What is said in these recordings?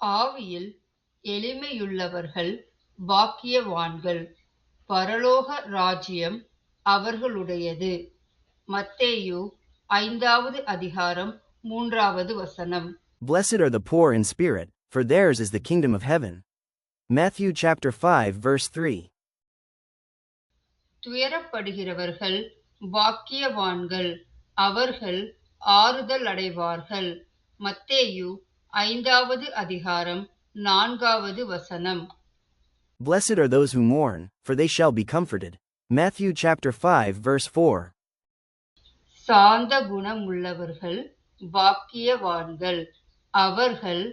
ஆவியில் எளிமையுள்ளவர்கள் பாக்கியவான்கள், பரலோக ராஜ்யம் அவர்களுடையது. மத்தேயு 5வது அதிகாரம் 3வது வசனம். Blessed are the poor in spirit, for theirs is the kingdom of heaven. Matthew chapter 5 verse 3. துயரப்படுகிறவர்கள் பாக்கியவான்கள், அவர்கள் ஆறுதல் அடைவார்கள். மத்தேயு 5வது அதிகாரம் 4வது வசனம். Blessed are those who mourn, for they shall be comforted. Matthew chapter 5 verse 4. சாந்த குணமுள்ளவர்கள் பாக்கியவான்கள், அவர்கள்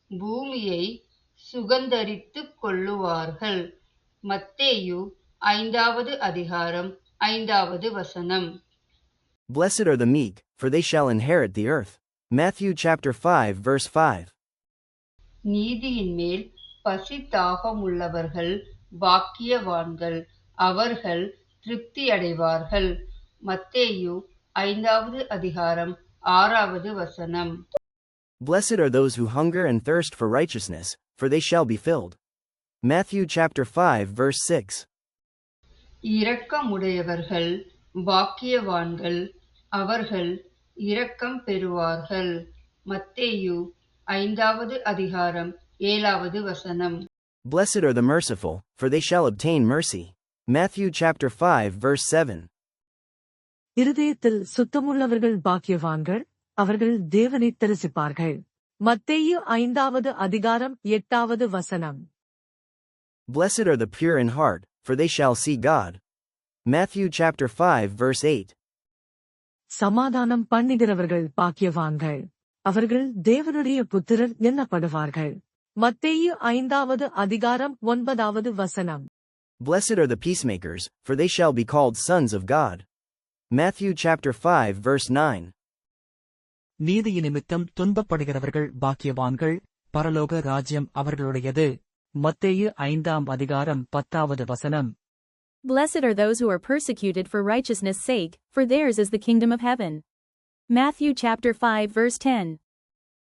பூமியை சுகந்தரித்துக் கொள்ளுவார்கள். மத்தேயு 5வது அதிகாரம் 5வது வசனம். Blessed are the meek, for they shall inherit the earth. Matthew chapter 5 verse 5. நீதியின் மேல் பசி தாகமுள்ளவர்கள் பாக்கியவான்கள், அவர்கள் திருப்தி அடைவார்கள். மத்தேயு 5வது அதிகாரம் 6வது வசனம். Blessed are those who hunger and thirst for righteousness, for they shall be filled. Matthew chapter 5 verse 6. இரக்கமுடையவர்கள் பாக்கியவான்கள், அவர்கள் இரக்கம் பெறுவார்கள். மத்தேயு 5வது அதிகாரம் 7வது வசனம். Blessed are the merciful, for they shall obtain mercy. Matthew chapter 5 verse 7. இருதயத்தில் சுத்தமுள்ளவர்கள் பாக்கியவான்கள், அவர்கள் தேவனைத் தரிசிப்பார்கள். மத்தேயு 5வது அதிகாரம் 8வது வசனம். Blessed are the pure in heart, for they shall see God. Matthew chapter 5 verse 8. சமாதானம் பண்ணுகிறவர்கள் பாக்கியவான்கள், அவர்கள் தேவனுடைய புத்திரர் எண்ணப்படுவார்கள். மத்தேயு 5வது அதிகாரம் 9வது வசனம். Blessed are the peacemakers, for they shall be called sons of God. Matthew chapter 5 verse 9. நீதியி நிமித்தம் துன்பப்படுகிறவர்கள் பாக்கியவான்கள், பரலோக ராஜ்யம் அவர்களுடையது. மத்தேயு 5ஆம் அதிகாரம் 10வது வசனம். Blessed are those who are persecuted for righteousness' sake, for theirs is the kingdom of heaven. Matthew chapter 5 verse 10.